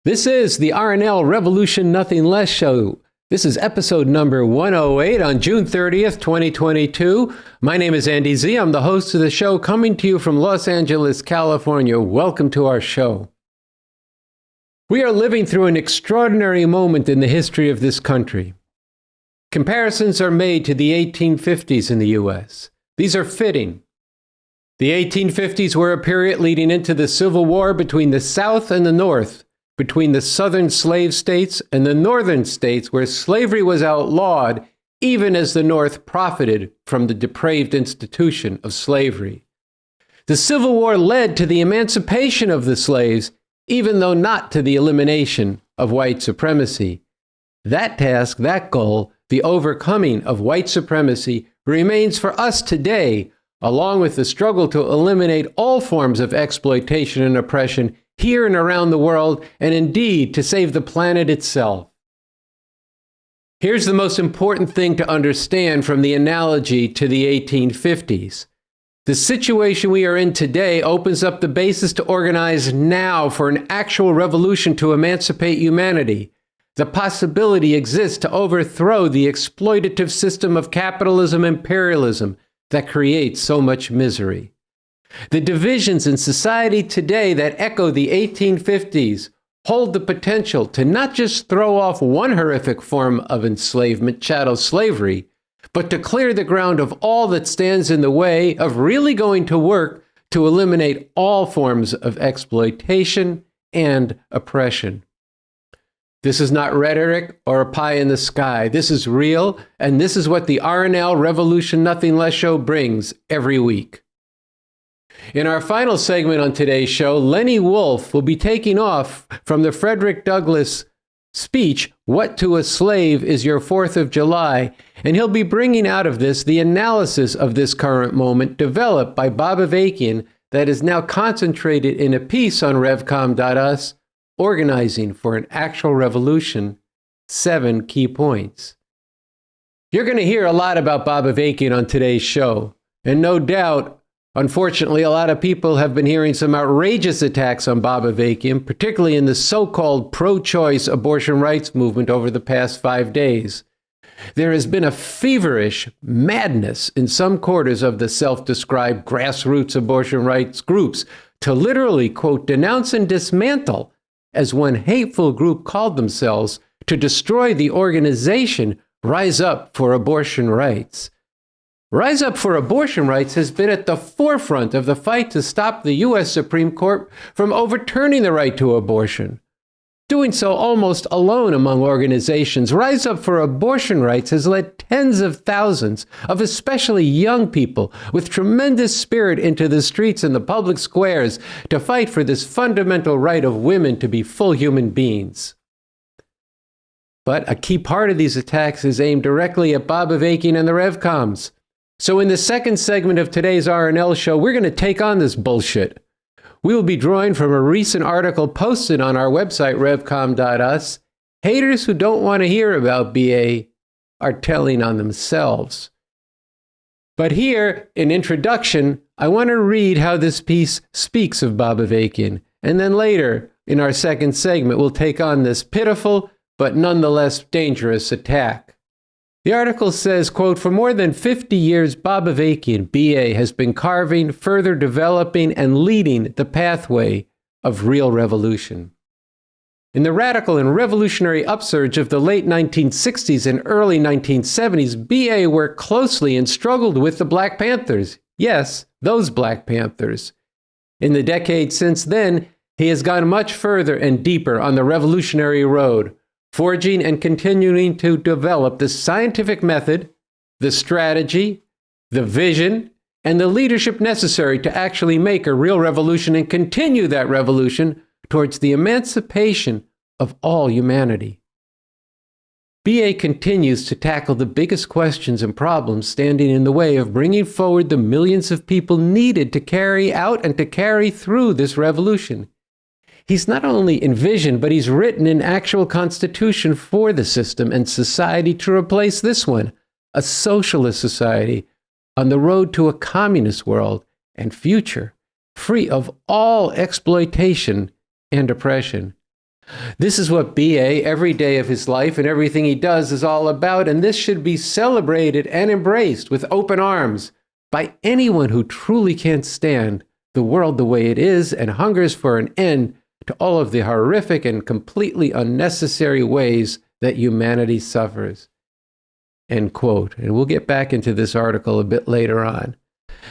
This is the R&L Revolution Nothing Less show. This is episode number 108 on June 30th, 2022. My name is Andy Zee. I'm the host of the show, coming to you from Los Angeles, California. Welcome to our show. We are living through an extraordinary moment in the history of this country. Comparisons are made to the 1850s in the U.S. These are fitting. The 1850s were a period leading into the Civil War between the South and the North, between the southern slave states and the northern states where slavery was outlawed, even as the North profited from the depraved institution of slavery. The Civil War led to the emancipation of the slaves, even though not to the elimination of white supremacy. That task, that goal, the overcoming of white supremacy, remains for us today, along with the struggle to eliminate all forms of exploitation and oppression here and around the world, and indeed to save the planet itself. Here's the most important thing to understand from the analogy to the 1850s. The situation we are in today opens up the basis to organize now for an actual revolution to emancipate humanity. The possibility exists to overthrow the exploitative system of capitalism and imperialism that creates so much misery. The divisions in society today that echo the 1850s hold the potential to not just throw off one horrific form of enslavement, chattel slavery, but to clear the ground of all that stands in the way of really going to work to eliminate all forms of exploitation and oppression. This is not rhetoric or a pie in the sky. This is real, and this is what the R&L Revolution Nothing Less show brings every week. In our final segment on today's show, Lenny Wolff will be taking off from the Frederick Douglass speech, "What to a Slave is Your 4th of July," and he'll be bringing out of this the analysis of this current moment developed by Avakian that is now concentrated in a piece on Revcoms.us, Organizing for an Actual Revolution, 7 Key Points. You're going to hear a lot about Avakian on today's show, and no doubt, unfortunately, a lot of people have been hearing some outrageous attacks on Avakian, particularly in the so-called pro-choice abortion rights movement over the past 5 days. There has been a feverish madness in some quarters of the self-described grassroots abortion rights groups to literally, quote, denounce and dismantle, as one hateful group called themselves, to destroy the organization Rise Up for Abortion Rights. Rise Up for Abortion Rights has been at the forefront of the fight to stop the U.S. Supreme Court from overturning the right to abortion. Doing so almost alone among organizations, Rise Up for Abortion Rights has led tens of thousands of especially young people with tremendous spirit into the streets and the public squares to fight for this fundamental right of women to be full human beings. But a key part of these attacks is aimed directly at Avakian and the Revcoms. So in the second segment of today's R&L show, we're going to take on this bullshit. We will be drawing from a recent article posted on our website, Revcoms.us. Haters who don't want to hear about BA are telling on themselves. But here, in introduction, I want to read how this piece speaks of Avakian. And then later, in our second segment, we'll take on this pitiful but nonetheless dangerous attack. The article says, quote, "For more than 50 years, Avakian, BA, has been carving, further developing, and leading the pathway of real revolution. In the radical and revolutionary upsurge of the late 1960s and early 1970s, BA worked closely and struggled with the Black Panthers. Yes, those Black Panthers. In the decades since then, he has gone much further and deeper on the revolutionary road, forging and continuing to develop the scientific method, the strategy, the vision, and the leadership necessary to actually make a real revolution and continue that revolution towards the emancipation of all humanity. BA continues to tackle the biggest questions and problems standing in the way of bringing forward the millions of people needed to carry out and to carry through this revolution. He's not only envisioned, but he's written an actual constitution for the system and society to replace this one, a socialist society on the road to a communist world and future, free of all exploitation and oppression. This is what BA, every day of his life and everything he does, is all about, and this should be celebrated and embraced with open arms by anyone who truly can't stand the world the way it is and hungers for an end to all of the horrific and completely unnecessary ways that humanity suffers. End quote. And we'll get back into this article a bit later on.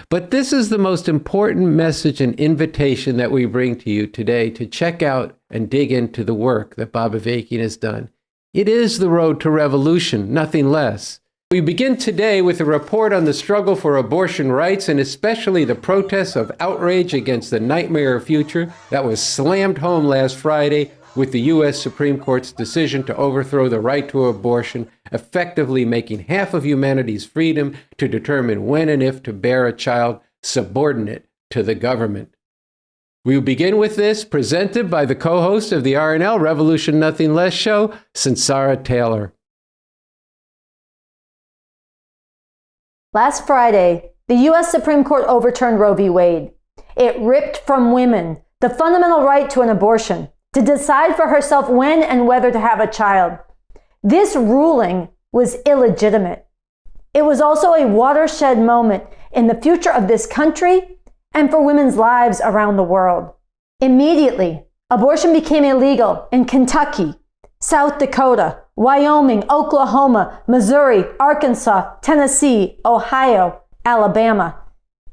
But this is the most important message and invitation that we bring to you today to check out and dig into the work that Bob Avakian has done. It is the road to revolution, nothing less. We begin today with a report on the struggle for abortion rights and especially the protests of outrage against the nightmare future that was slammed home last Friday with the U.S. Supreme Court's decision to overthrow the right to abortion, effectively making half of humanity's freedom to determine when and if to bear a child subordinate to the government. We will begin with this, presented by the co-host of the RNL Revolution Nothing Less show, Sunsara Taylor. Last Friday, the U.S. Supreme Court overturned Roe v. Wade. It ripped from women the fundamental right to an abortion, to decide for herself when and whether to have a child. This ruling was illegitimate. It was also a watershed moment in the future of this country and for women's lives around the world. Immediately, abortion became illegal in Kentucky, South Dakota, Wyoming, Oklahoma, Missouri, Arkansas, Tennessee, Ohio, Alabama,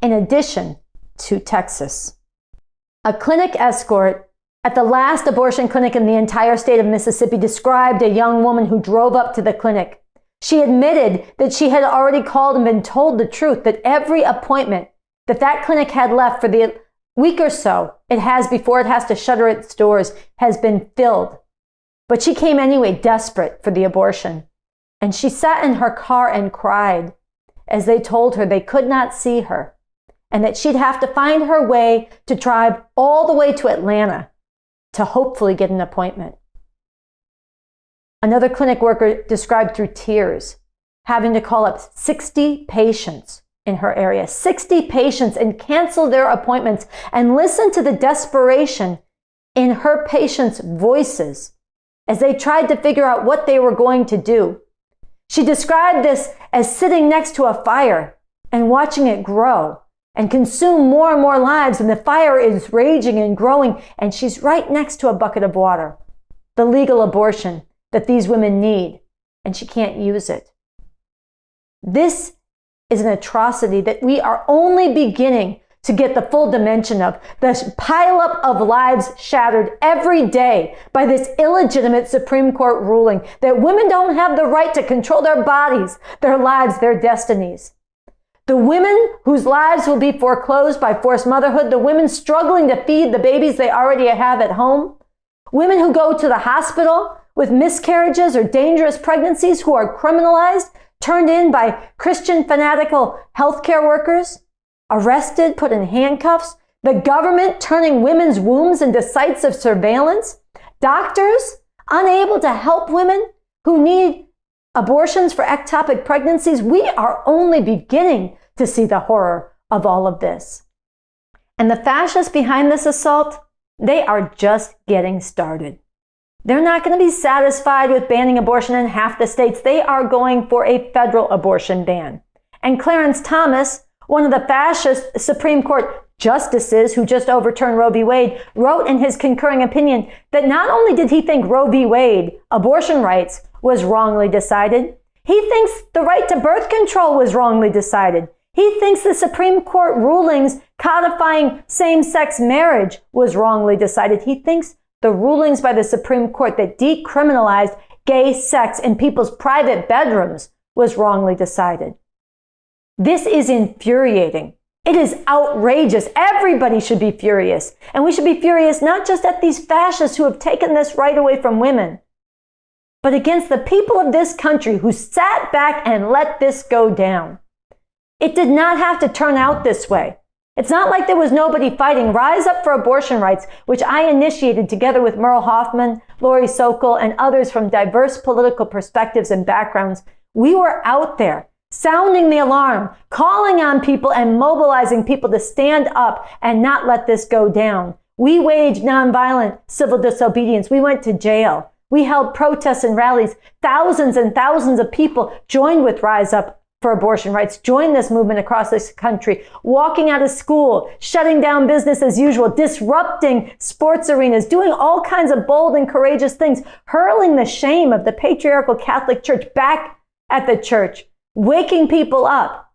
in addition to Texas. A clinic escort at the last abortion clinic in the entire state of Mississippi described a young woman who drove up to the clinic. She admitted that she had already called and been told the truth, that every appointment that clinic had left for the week or so it has before it has to shutter its doors has been filled. But she came anyway, desperate for the abortion. And she sat in her car and cried as they told her they could not see her and that she'd have to find her way to drive all the way to Atlanta to hopefully get an appointment. Another clinic worker described through tears having to call up 60 patients in her area, 60 patients, and cancel their appointments, and listen to the desperation in her patients' voices as they tried to figure out what they were going to do. She described this as sitting next to a fire and watching it grow and consume more and more lives, and the fire is raging and growing, and she's right next to a bucket of water, the legal abortion that these women need, and she can't use it. This is an atrocity that we are only beginning to get the full dimension of. The pileup of lives shattered every day by this illegitimate Supreme Court ruling that women don't have the right to control their bodies, their lives, their destinies. The women whose lives will be foreclosed by forced motherhood, the women struggling to feed the babies they already have at home, women who go to the hospital with miscarriages or dangerous pregnancies who are criminalized, turned in by Christian fanatical healthcare workers, arrested, put in handcuffs, the government turning women's wombs into sites of surveillance, doctors unable to help women who need abortions for ectopic pregnancies. We are only beginning to see the horror of all of this. And the fascists behind this assault, they are just getting started. They're not going to be satisfied with banning abortion in half the states. They are going for a federal abortion ban. And Clarence Thomas, one of the fascist Supreme Court justices who just overturned Roe v. Wade, wrote in his concurring opinion that not only did he think Roe v. Wade, abortion rights, was wrongly decided, he thinks the right to birth control was wrongly decided. He thinks the Supreme Court rulings codifying same-sex marriage was wrongly decided. He thinks the rulings by the Supreme Court that decriminalized gay sex in people's private bedrooms was wrongly decided. This is infuriating. It is outrageous. Everybody should be furious. And we should be furious not just at these fascists who have taken this right away from women, but against the people of this country who sat back and let this go down. It did not have to turn out this way. It's not like there was nobody fighting. Rise Up for Abortion Rights, which I initiated together with Merle Hoffman, Lori Sokol, and others from diverse political perspectives and backgrounds. We were out there sounding the alarm, calling on people and mobilizing people to stand up and not let this go down. We waged nonviolent civil disobedience. We went to jail. We held protests and rallies. Thousands and thousands of people joined with Rise Up for Abortion Rights, joined this movement across this country, walking out of school, shutting down business as usual, disrupting sports arenas, doing all kinds of bold and courageous things, hurling the shame of the patriarchal Catholic Church back at the church, waking people up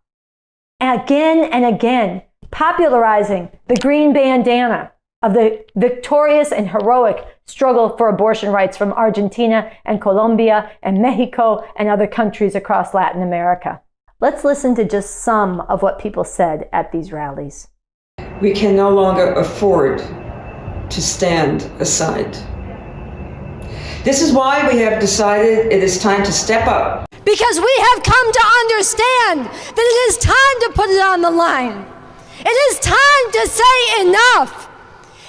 again and again, popularizing the green bandana of the victorious and heroic struggle for abortion rights from Argentina and Colombia and Mexico and other countries across Latin America. Let's listen to just some of what people said at these rallies. We can no longer afford to stand aside. This is why we have decided it is time to step up. Because we have come to understand that it is time to put it on the line. It is time to say enough.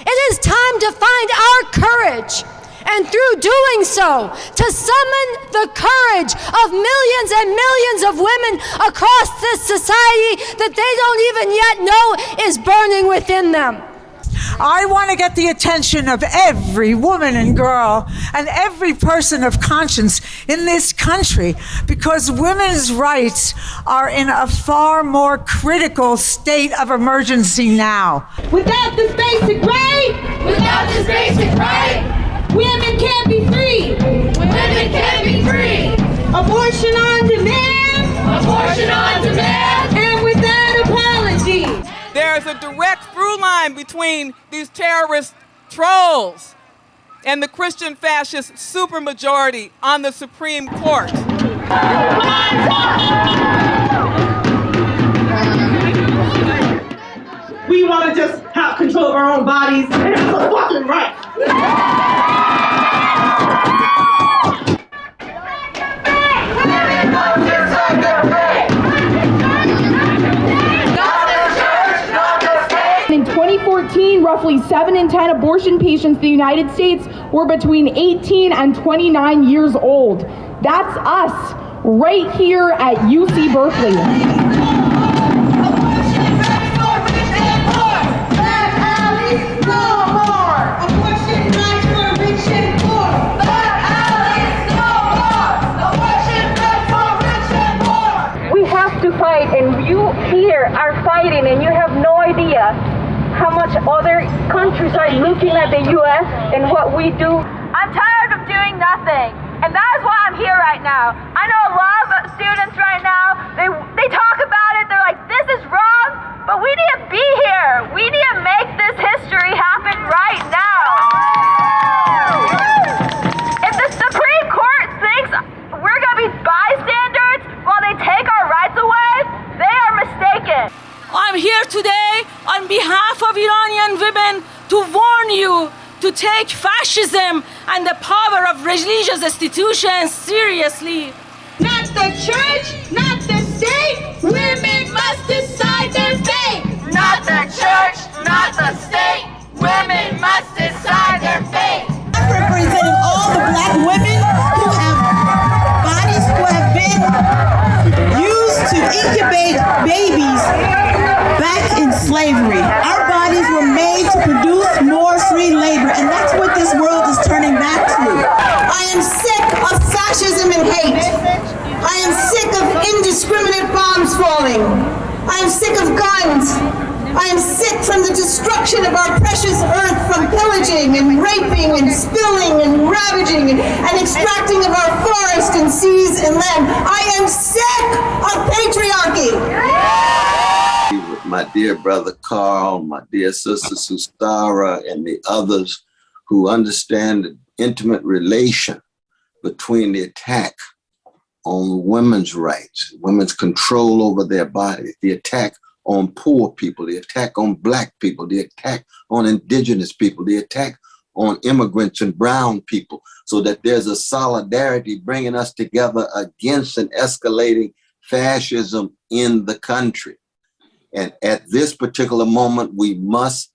It is time to find our courage, and through doing so, to summon the courage of millions and millions of women across this society that they don't even yet know is burning within them. I want to get the attention of every woman and girl and every person of conscience in this country, because women's rights are in a far more critical state of emergency now. Without this basic right, women can't be free. Women can't be free. Abortion on demand, and without apology. There's a direct through line between these terrorist trolls and the Christian fascist supermajority on the Supreme Court. We want to just have control of our own bodies, and that's a fucking right. In 2014, roughly 7 in 10 abortion patients in the United States were between 18 and 29 years old. That's us, right here at UC Berkeley. Fight, and you here are fighting, and you have no idea how much other countries are looking at the U.S. and what we do. I'm tired of doing nothing, and that is why I'm here right now. I know a lot of students right now, they talk about it, they're like, this is wrong, but we need to be here. We need to make this history happen right now. If the Supreme Court thinks we're going to be bystanders while they take our rights away, they are mistaken. I'm here today on behalf of Iranian women to warn you to take fascism and the power of religious institutions seriously. Not the church, not the state, women must decide their fate. Not the church, not the state, women must decide their fate. I'm representing all the black women who have bodies who have been used to incubate babies back in slavery. Our bodies were made to produce more free labor, and that's what this world is turning back to. I am sick of fascism and hate. I am sick of indiscriminate bombs falling. I am sick of guns. I am sick from the destruction of our precious earth, from pillaging and raping and spilling and ravaging and extracting of our forests and seas and land. I am sick of patriarchy. With my dear brother Carl, my dear sister Sunsara, and the others who understand the intimate relation between the attack on women's rights, women's control over their bodies, the attack on poor people, the attack on black people, the attack on indigenous people, the attack on immigrants and brown people, so that there's a solidarity bringing us together against an escalating fascism in the country. And at this particular moment, we must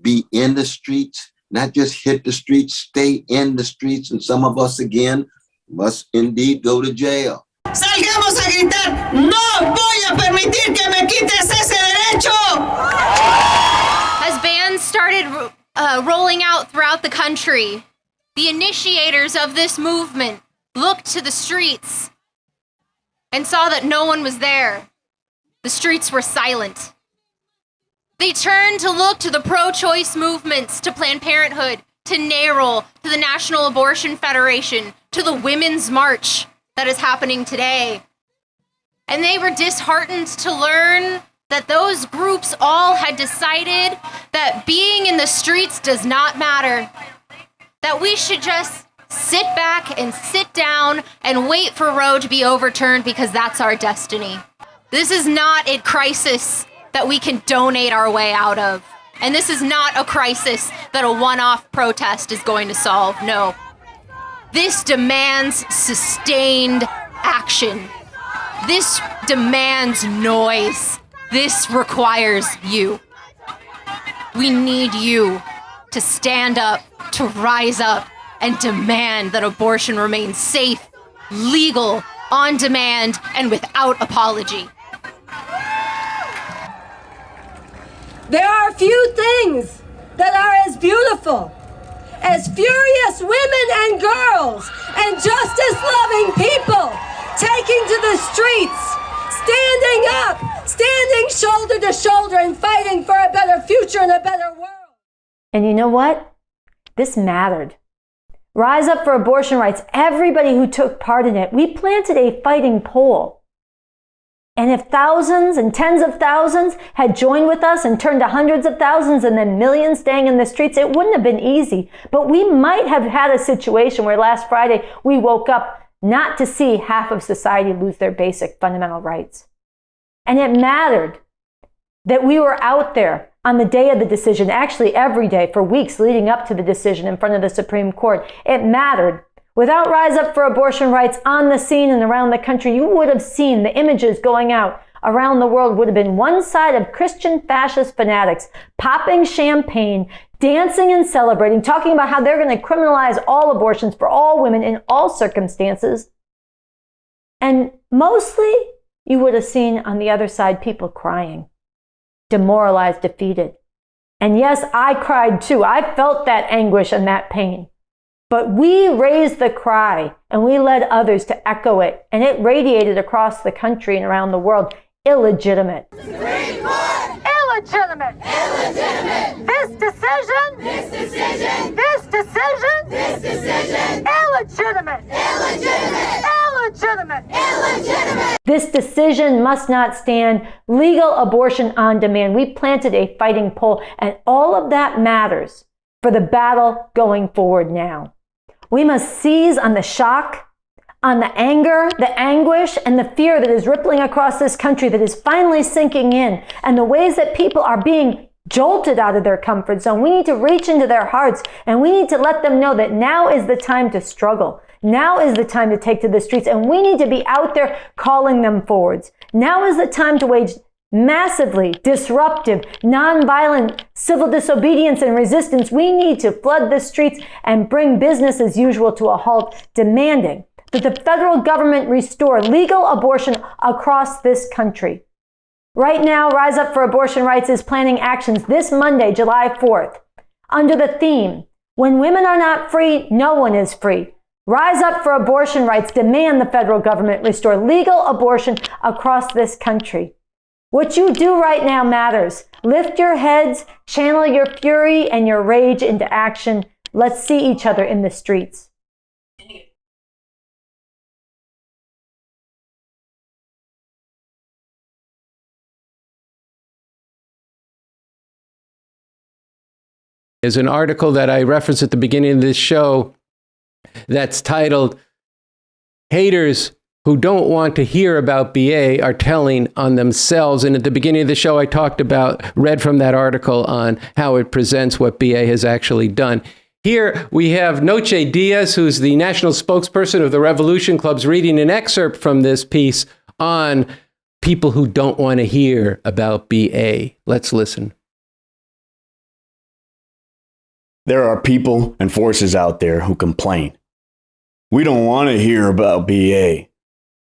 be in the streets, not just hit the streets, stay in the streets, and some of us, again, must indeed go to jail. Salgamos a gritar, no voy a permitir que me quites ese derecho! As bands started rolling out throughout the country, the initiators of this movement looked to the streets and saw that no one was there. The streets were silent. They turned to look to the pro-choice movements, to Planned Parenthood, to NARAL, to the National Abortion Federation, to the Women's March that is happening today. And they were disheartened to learn that those groups all had decided that being in the streets does not matter, that we should just sit back and sit down and wait for Roe to be overturned because that's our destiny. This is not a crisis that we can donate our way out of. And this is not a crisis that a one-off protest is going to solve. No. This demands sustained action. This demands noise. This requires you. We need you to stand up, to rise up, and demand that abortion remains safe, legal, on demand, and without apology. There are few things that are as beautiful as furious women and girls and justice-loving people taking to the streets, standing up, standing shoulder to shoulder and fighting for a better future and a better world. And you know what? This mattered. Rise Up for Abortion Rights, everybody who took part in it, we planted a fighting pole. And if thousands and tens of thousands had joined with us and turned to hundreds of thousands and then millions staying in the streets, it wouldn't have been easy. But we might have had a situation where last Friday we woke up not to see half of society lose their basic fundamental rights. And it mattered that we were out there on the day of the decision, actually every day for weeks leading up to the decision in front of the Supreme Court. It mattered. Without Rise Up for Abortion Rights on the scene and around the country, you would have seen the images going out around the world would have been one side of Christian fascist fanatics popping champagne, dancing and celebrating, talking about how they're going to criminalize all abortions for all women in all circumstances. And mostly, you would have seen on the other side people crying, demoralized, defeated. And yes, I cried too. I felt that anguish and that pain. But we raised the cry and we led others to echo it, and it radiated across the country and around the world. Illegitimate. Supreme Court! Illegitimate! Illegitimate! This decision! This decision! This decision! This decision! Illegitimate! Illegitimate! Illegitimate! Illegitimate! This decision must not stand. Legal abortion on demand. We planted a fighting pole, and all of that matters for the battle going forward now. We must seize on the shock, on the anger, the anguish, and the fear that is rippling across this country, that is finally sinking in, and the ways that people are being jolted out of their comfort zone. We need to reach into their hearts, and we need to let them know that now is the time to struggle. Now is the time to take to the streets, and we need to be out there calling them forwards. Now is the time to wage massively disruptive, nonviolent civil disobedience and resistance. We need to flood the streets and bring business as usual to a halt, demanding that the federal government restore legal abortion across this country. Right now, Rise Up for Abortion Rights is planning actions this Monday, July 4th, under the theme, "When women are not free, no one is free." Rise Up for Abortion Rights demand the federal government restore legal abortion across this country. What you do right now matters. Lift your heads, channel your fury and your rage into action. Let's see each other in the streets. There's an article that I referenced at the beginning of this show that's titled, "Haters Who Don't Want to Hear About BA Are Telling on Themselves." And at the beginning of the show, I read from that article on how it presents what BA has actually done. Here we have Noche Diaz, who's the national spokesperson of the Revolution Clubs, reading an excerpt from this piece on people who don't want to hear about BA. Let's listen. There are people and forces out there who complain. We don't want to hear about BA.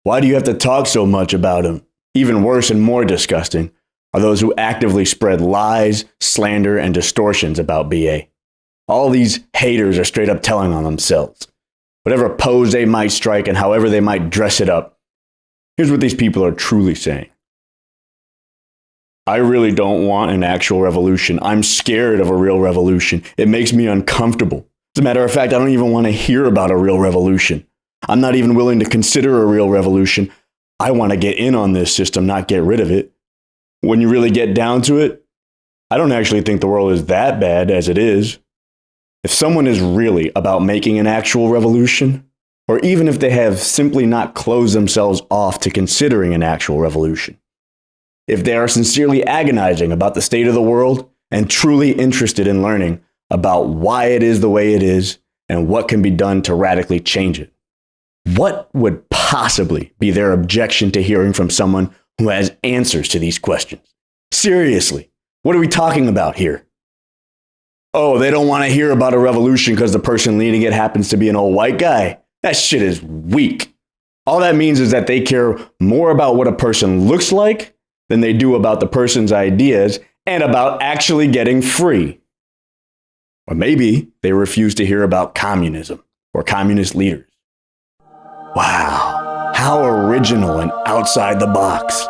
Why do you have to talk so much about him? Even worse and more disgusting are those who actively spread lies, slander, and distortions about BA. All these haters are straight up telling on themselves. Whatever pose they might strike and however they might dress it up, here's what these people are truly saying. I really don't want an actual revolution. I'm scared of a real revolution. It makes me uncomfortable. As a matter of fact, I don't even want to hear about a real revolution. I'm not even willing to consider a real revolution. I want to get in on this system, not get rid of it. When you really get down to it, I don't actually think the world is that bad as it is. If someone is really about making an actual revolution, or even if they have simply not closed themselves off to considering an actual revolution, if they are sincerely agonizing about the state of the world and truly interested in learning about why it is the way it is and what can be done to radically change it, what would possibly be their objection to hearing from someone who has answers to these questions? Seriously, what are we talking about here? Oh, they don't want to hear about a revolution because the person leading it happens to be an old white guy. That shit is weak. All that means is that they care more about what a person looks like than they do about the person's ideas and about actually getting free. Or maybe they refuse to hear about communism or communist leaders. Wow, how original and outside the box.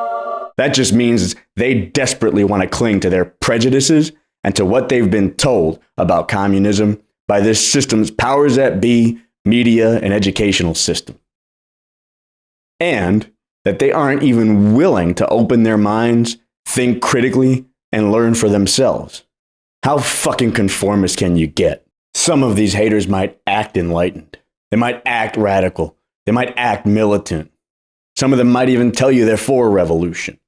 That just means they desperately want to cling to their prejudices and to what they've been told about communism by this system's powers that be, media, and educational system. And that they aren't even willing to open their minds, think critically, and learn for themselves. How fucking conformist can you get? Some of these haters might act enlightened. They might act radical. They might act militant. Some of them might even tell you they're for revolution.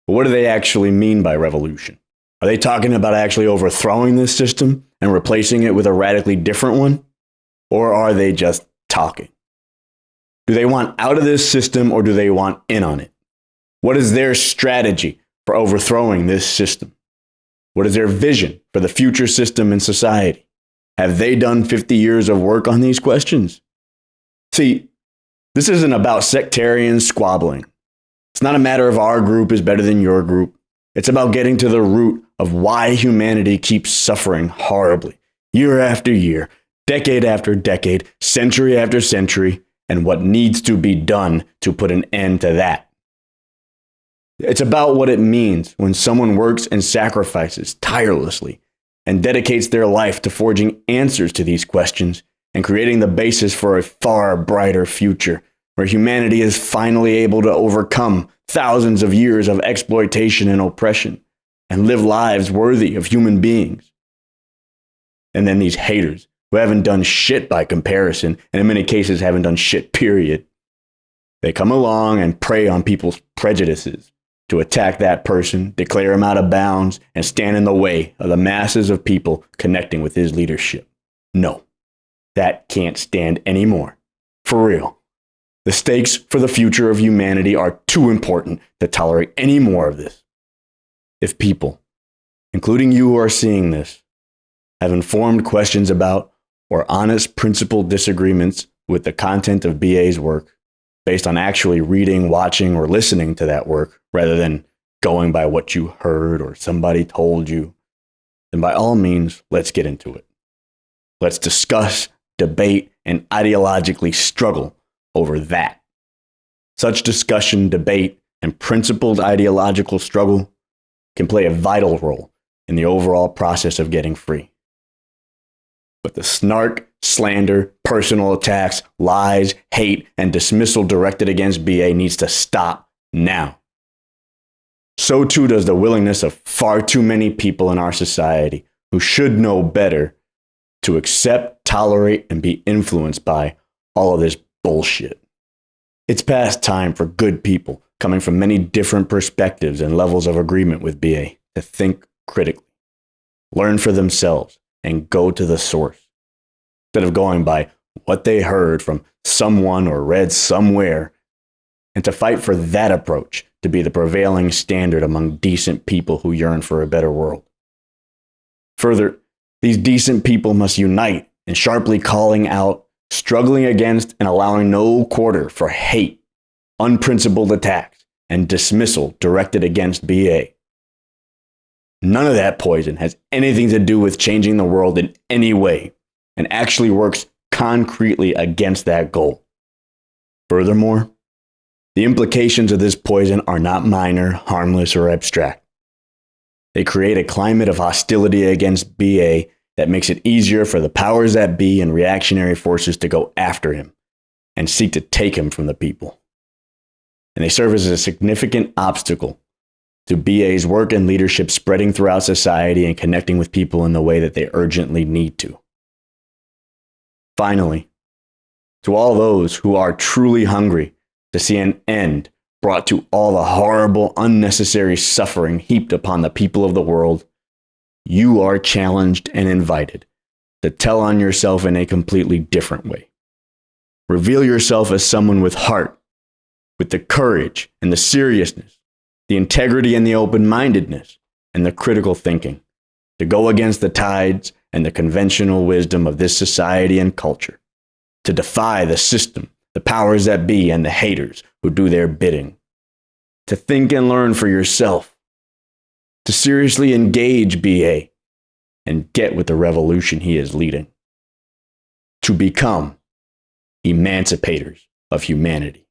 But what do they actually mean by revolution? Are they talking about actually overthrowing this system and replacing it with a radically different one? Or are they just talking? Do they want out of this system or do they want in on it? What is their strategy for overthrowing this system? What is their vision for the future system and society? Have they done 50 years of work on these questions? See, this isn't about sectarian squabbling. It's not a matter of our group is better than your group. It's about getting to the root of why humanity keeps suffering horribly, year after year, decade after decade, century after century, and what needs to be done to put an end to that. It's about what it means when someone works and sacrifices tirelessly and dedicates their life to forging answers to these questions and creating the basis for a far brighter future where humanity is finally able to overcome thousands of years of exploitation and oppression and live lives worthy of human beings. And then these haters who haven't done shit by comparison, and in many cases haven't done shit, period. They come along and prey on people's prejudices to attack that person, declare him out of bounds, and stand in the way of the masses of people connecting with his leadership. No, that can't stand anymore. For real. The stakes for the future of humanity are too important to tolerate any more of this. If people, including you who are seeing this, have informed questions about or honest principled disagreements with the content of BA's work, based on actually reading, watching, or listening to that work, rather than going by what you heard or somebody told you, then by all means, let's get into it. Let's discuss, debate, and ideologically struggle over that. Such discussion, debate, and principled ideological struggle can play a vital role in the overall process of getting free. But the snark, slander, personal attacks, lies, hate, and dismissal directed against BA needs to stop now. So too does the willingness of far too many people in our society who should know better to accept, tolerate, and be influenced by all of this bullshit. It's past time for good people coming from many different perspectives and levels of agreement with BA to think critically, learn for themselves, and go to the source, instead of going by what they heard from someone or read somewhere, and to fight for that approach to be the prevailing standard among decent people who yearn for a better world. Further, these decent people must unite in sharply calling out, struggling against, and allowing no quarter for hate, unprincipled attacks, and dismissal directed against BA. None of that poison has anything to do with changing the world in any way, and actually works concretely against that goal. Furthermore, the implications of this poison are not minor, harmless, or abstract. They create a climate of hostility against BA that makes it easier for the powers that be and reactionary forces to go after him and seek to take him from the people. And they serve as a significant obstacle to BA's work and leadership spreading throughout society and connecting with people in the way that they urgently need to. Finally, to all those who are truly hungry to see an end brought to all the horrible, unnecessary suffering heaped upon the people of the world, you are challenged and invited to tell on yourself in a completely different way. Reveal yourself as someone with heart, with the courage and the seriousness, the integrity and the open-mindedness, and the critical thinking to go against the tides and the conventional wisdom of this society and culture, to defy the system, the powers that be, and the haters who do their bidding, to think and learn for yourself, to seriously engage BA and get with the revolution he is leading, to become emancipators of humanity.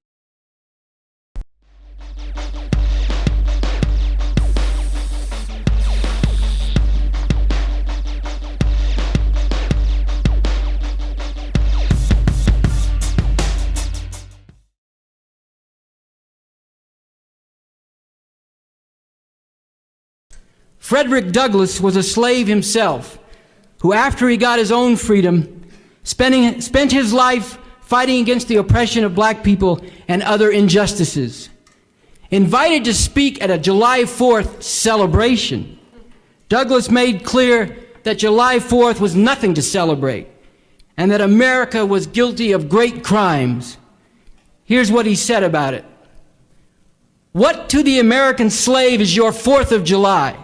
Frederick Douglass was a slave himself, who after he got his own freedom, spent his life fighting against the oppression of black people and other injustices. Invited to speak at a July 4th celebration, Douglass made clear that July 4th was nothing to celebrate and that America was guilty of great crimes. Here's what he said about it. "What to the American slave is your 4th of July?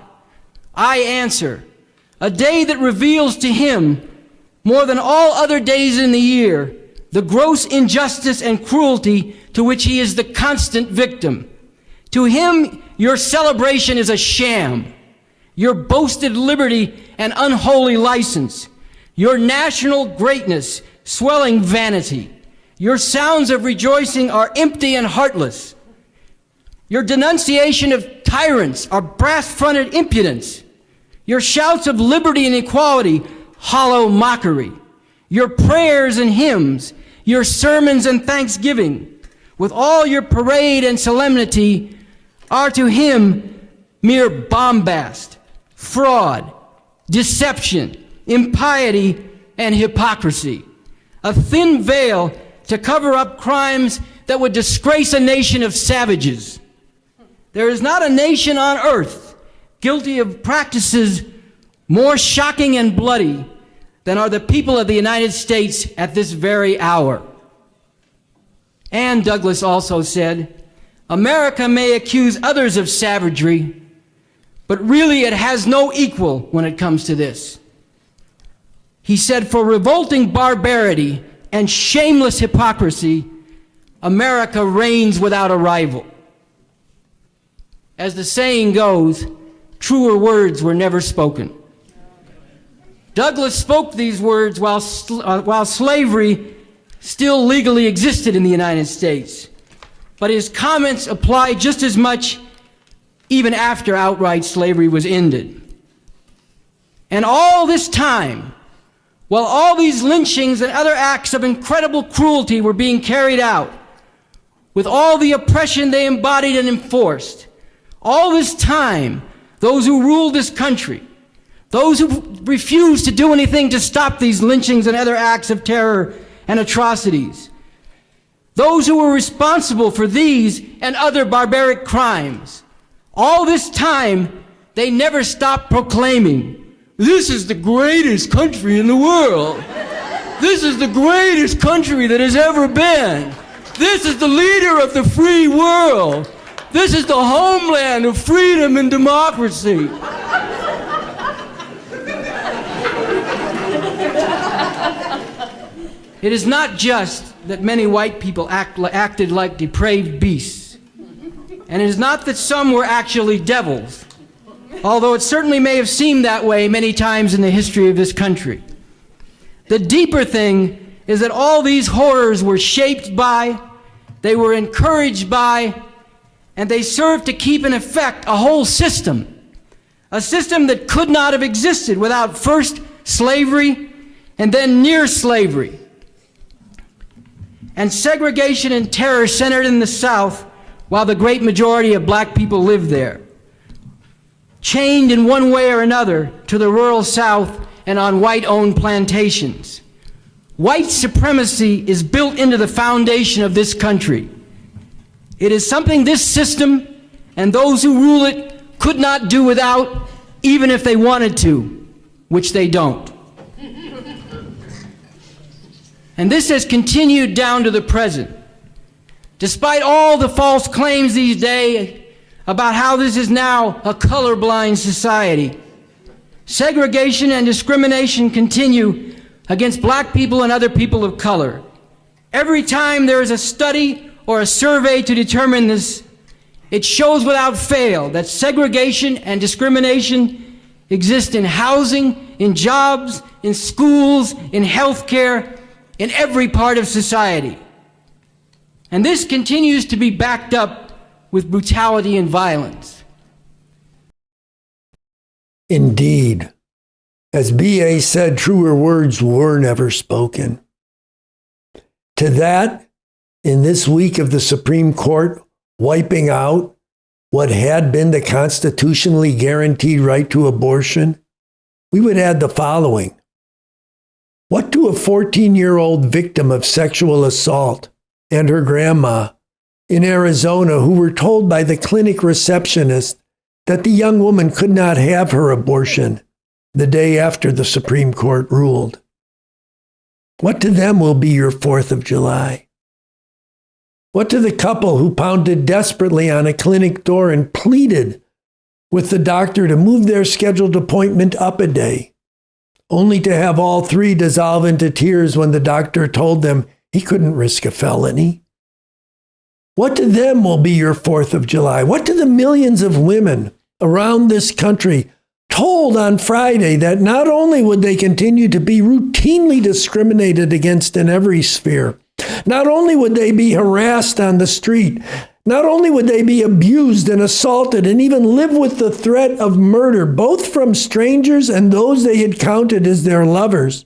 I answer, a day that reveals to him, more than all other days in the year, the gross injustice and cruelty to which he is the constant victim. To him, your celebration is a sham, your boasted liberty an unholy license, your national greatness swelling vanity. Your sounds of rejoicing are empty and heartless. Your denunciation of tyrants are brass-fronted impudence. Your shouts of liberty and equality, hollow mockery. Your prayers and hymns, your sermons and thanksgiving, with all your parade and solemnity, are to him mere bombast, fraud, deception, impiety, and hypocrisy. A thin veil to cover up crimes that would disgrace a nation of savages. There is not a nation on earth guilty of practices more shocking and bloody than are the people of the United States at this very hour." And Douglass also said, "America may accuse others of savagery, but really it has no equal when it comes to this." He said, "For revolting barbarity and shameless hypocrisy, America reigns without a rival." As the saying goes, truer words were never spoken. Douglass spoke these words while slavery still legally existed in the United States, but his comments apply just as much even after outright slavery was ended. And all this time, while all these lynchings and other acts of incredible cruelty were being carried out, with all the oppression they embodied and enforced, all this time, those who ruled this country, those who refused to do anything to stop these lynchings and other acts of terror and atrocities, those who were responsible for these and other barbaric crimes, all this time, they never stopped proclaiming, "This is the greatest country in the world. This is the greatest country that has ever been. This is the leader of the free world. This is the homeland of freedom and democracy." It is not just that many white people acted like depraved beasts, and it is not that some were actually devils. although it certainly may have seemed that way many times in the history of this country. The deeper thing is that all these horrors were shaped by, they were encouraged by, and they served to keep in effect a whole system. A system that could not have existed without first slavery and then near slavery. And segregation and terror centered in the South while the great majority of black people lived there. Chained in one way or another to the rural South and on white-owned plantations. White supremacy is built into the foundation of this country. It is something this system and those who rule it could not do without, even if they wanted to, which they don't. And this has continued down to the present. Despite all the false claims these days about how this is now a colorblind society, segregation and discrimination continue against black people and other people of color. Every time there is a study or a survey to determine this, it shows without fail that segregation and discrimination exist in housing, in jobs, in schools, in healthcare, in every part of society. And this continues to be backed up with brutality and violence. Indeed. As B.A. said, truer words were never spoken. To that, in this week of the Supreme Court wiping out what had been the constitutionally guaranteed right to abortion, we would add the following. What to a 14-year-old victim of sexual assault and her grandma in Arizona who were told by the clinic receptionist that the young woman could not have her abortion the day after the Supreme Court ruled? What to them will be your 4th of July? What to the couple who pounded desperately on a clinic door and pleaded with the doctor to move their scheduled appointment up a day, only to have all three dissolve into tears when the doctor told them he couldn't risk a felony? What to them will be your 4th of July? What to the millions of women around this country told on Friday that not only would they continue to be routinely discriminated against in every sphere, not only would they be harassed on the street, not only would they be abused and assaulted and even live with the threat of murder, both from strangers and those they had counted as their lovers,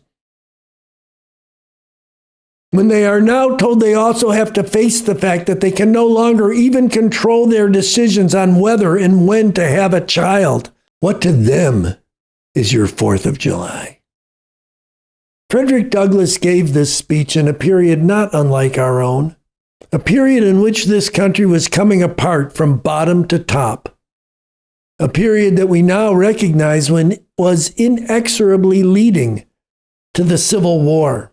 when they are now told they also have to face the fact that they can no longer even control their decisions on whether and when to have a child. What to them is your 4th of July? Frederick Douglass gave this speech in a period not unlike our own, a period in which this country was coming apart from bottom to top, a period that we now recognize was inexorably leading to the Civil War.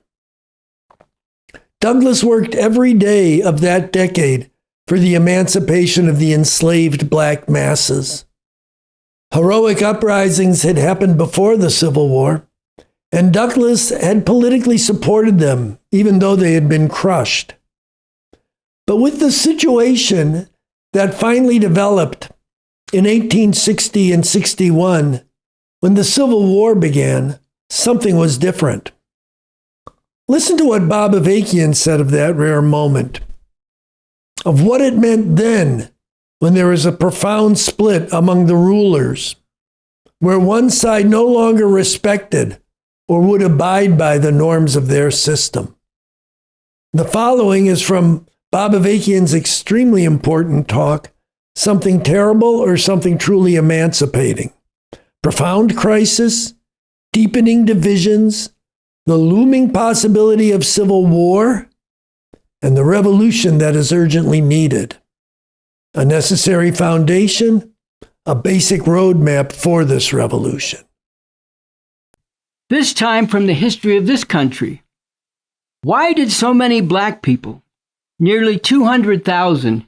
Douglass worked every day of that decade for the emancipation of the enslaved black masses. Heroic uprisings had happened before the Civil War, and Douglass had politically supported them, even though they had been crushed. But with the situation that finally developed in 1860 and 61, when the Civil War began, something was different. Listen to what Bob Avakian said of that rare moment, of what it meant then when there was a profound split among the rulers, where one side no longer respected or would abide by the norms of their system. The following is from Bob Avakian's extremely important talk, Something Terrible or Something Truly Emancipating. Profound crisis, deepening divisions, the looming possibility of civil war, and the revolution that is urgently needed. A necessary foundation, a basic roadmap for this revolution. This time from the history of this country. Why did so many black people, nearly 200,000,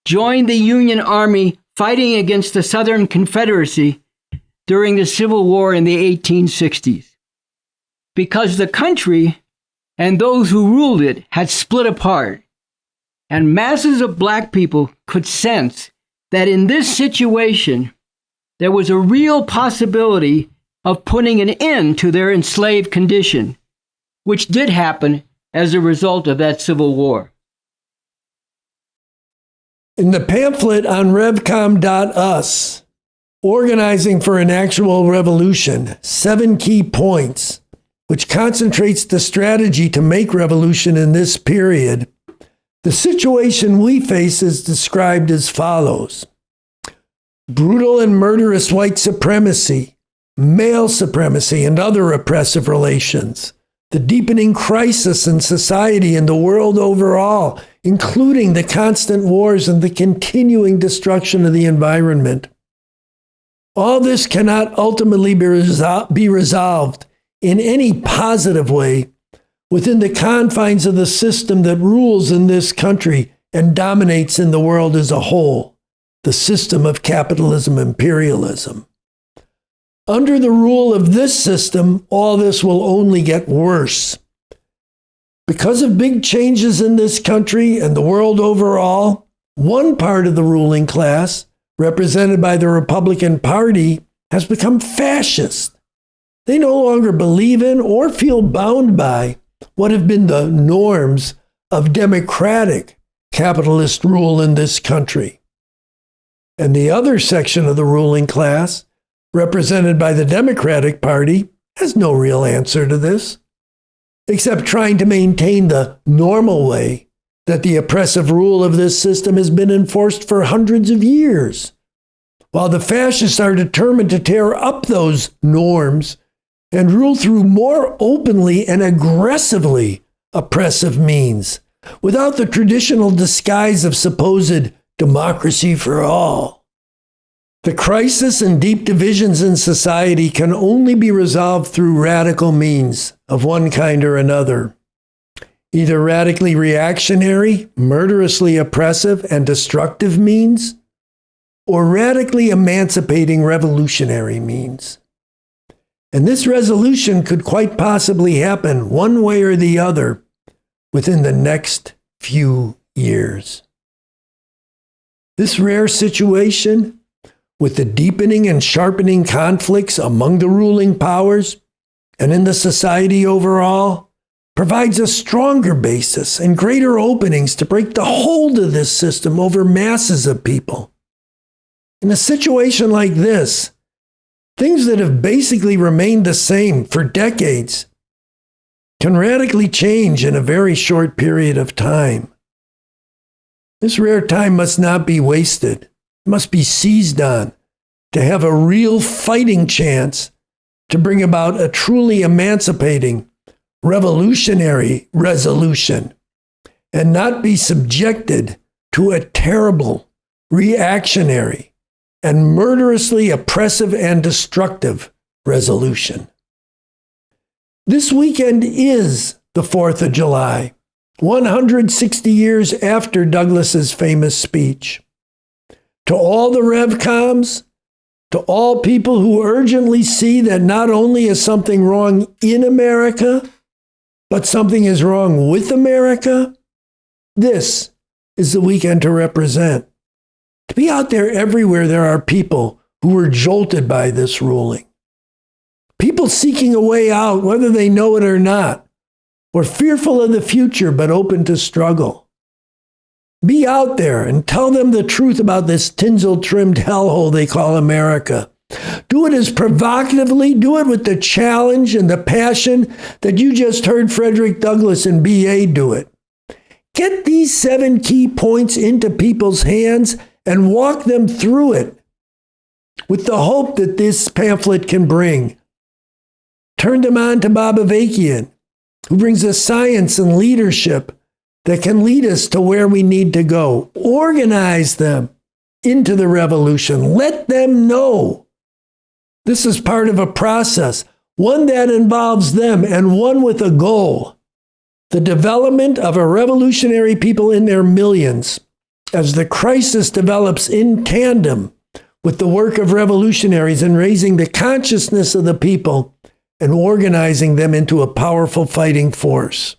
join the Union Army fighting against the Southern Confederacy during the Civil War in the 1860s? Because the country and those who ruled it had split apart, and masses of black people could sense that in this situation, there was a real possibility of putting an end to their enslaved condition, which did happen as a result of that civil war. In the pamphlet on Revcom.us, Organizing for an Actual Revolution, 7 Key Points, which concentrates the strategy to make revolution in this period, the situation we face is described as follows: brutal and murderous white supremacy, male supremacy, and other oppressive relations, the deepening crisis in society and the world overall, including the constant wars and the continuing destruction of the environment. All this cannot ultimately be resolved in any positive way within the confines of the system that rules in this country and dominates in the world as a whole, the system of capitalism, imperialism. Under the rule of this system, all this will only get worse. Because of big changes in this country and the world overall, one part of the ruling class, represented by the Republican Party, has become fascist. They no longer believe in or feel bound by what have been the norms of democratic capitalist rule in this country. And the other section of the ruling class, represented by the Democratic Party, has no real answer to this, except trying to maintain the normal way that the oppressive rule of this system has been enforced for hundreds of years, while the fascists are determined to tear up those norms and rule through more openly and aggressively oppressive means, without the traditional disguise of supposed democracy for all. The crisis and deep divisions in society can only be resolved through radical means of one kind or another. Either radically reactionary, murderously oppressive and destructive means, or radically emancipating revolutionary means. And this resolution could quite possibly happen one way or the other within the next few years. This rare situation, with the deepening and sharpening conflicts among the ruling powers and in the society overall, provides a stronger basis and greater openings to break the hold of this system over masses of people. In a situation like this, things that have basically remained the same for decades can radically change in a very short period of time. This rare time must not be wasted. It must be seized on to have a real fighting chance to bring about a truly emancipating, revolutionary resolution, and not be subjected to a terrible, reactionary, and murderously oppressive and destructive resolution. This weekend is the 4th of July, 160 years after Douglass's famous speech. To all the Revcoms, to all people who urgently see that not only is something wrong in America, but something is wrong with America, this is the weekend to represent. To be out there everywhere, there are people who were jolted by this ruling. People seeking a way out, whether they know it or not, or fearful of the future but open to struggle. Be out there and tell them the truth about this tinsel-trimmed hellhole they call America. Do it as provocatively, do it with the challenge and the passion that you just heard Frederick Douglass and BA do it. Get these 7 key points into people's hands and walk them through it with the hope that this pamphlet can bring. Turn them on to Avakian, who brings us science and leadership that can lead us to where we need to go. Organize them into the revolution. Let them know this is part of a process, one that involves them and one with a goal: the development of a revolutionary people in their millions, as the crisis develops in tandem with the work of revolutionaries in raising the consciousness of the people and organizing them into a powerful fighting force.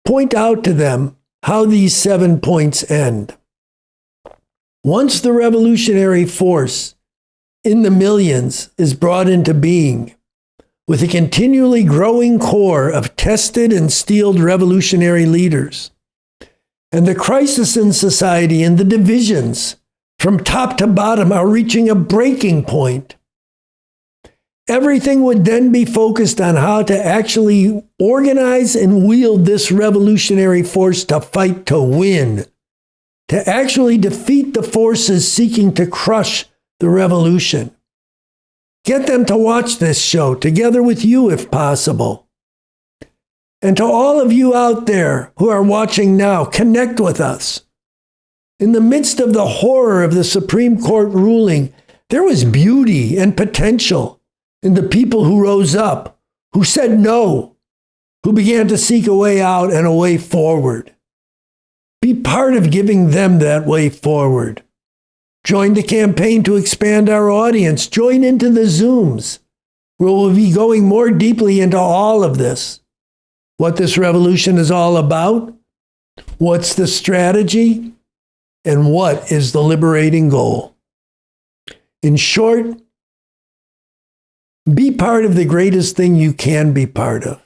Point out to them how these 7 points end. Once the revolutionary force in the millions is brought into being, with a continually growing core of tested and steeled revolutionary leaders, and the crisis in society and the divisions from top to bottom are reaching a breaking point, everything would then be focused on how to actually organize and wield this revolutionary force to fight to win, to actually defeat the forces seeking to crush the revolution. Get them to watch this show together with you if possible. And to all of you out there who are watching now, connect with us. In the midst of the horror of the Supreme Court ruling, there was beauty and potential in the people who rose up, who said no, who began to seek a way out and a way forward. Be part of giving them that way forward. Join the campaign to expand our audience. Join into the Zooms, where we'll be going more deeply into all of this. What this revolution is all about, what's the strategy, and what is the liberating goal. In short, be part of the greatest thing you can be part of,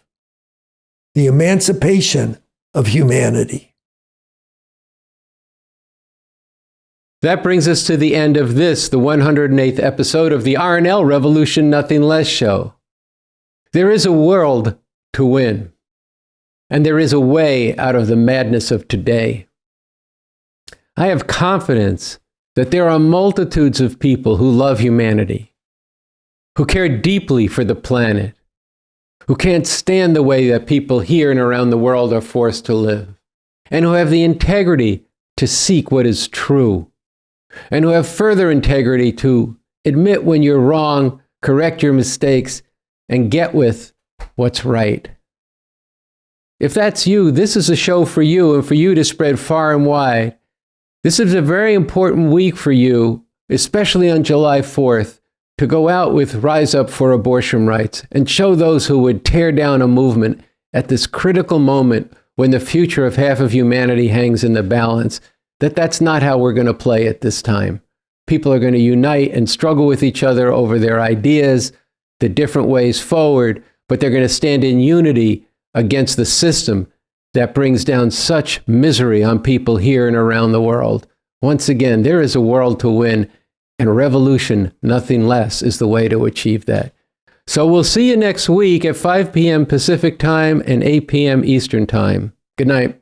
the emancipation of humanity. That brings us to the end of this, the 108th episode of the RNL Revolution Nothing Less show. There is a world to win, and there is a way out of the madness of today. I have confidence that there are multitudes of people who love humanity, who care deeply for the planet, who can't stand the way that people here and around the world are forced to live, and who have the integrity to seek what is true, and who have further integrity to admit when you're wrong, correct your mistakes, and get with what's right. If that's you, this is a show for you and for you to spread far and wide. This is a very important week for you, especially on July 4th, to go out with Rise Up for Abortion Rights and show those who would tear down a movement at this critical moment when the future of half of humanity hangs in the balance, that that's not how we're going to play at this time. People are going to unite and struggle with each other over their ideas, the different ways forward, but they're going to stand in unity against the system that brings down such misery on people here and around the world. Once again, there is a world to win, and revolution, nothing less, is the way to achieve that. So we'll see you next week at 5 p.m. Pacific time and 8 p.m. Eastern time. Good night.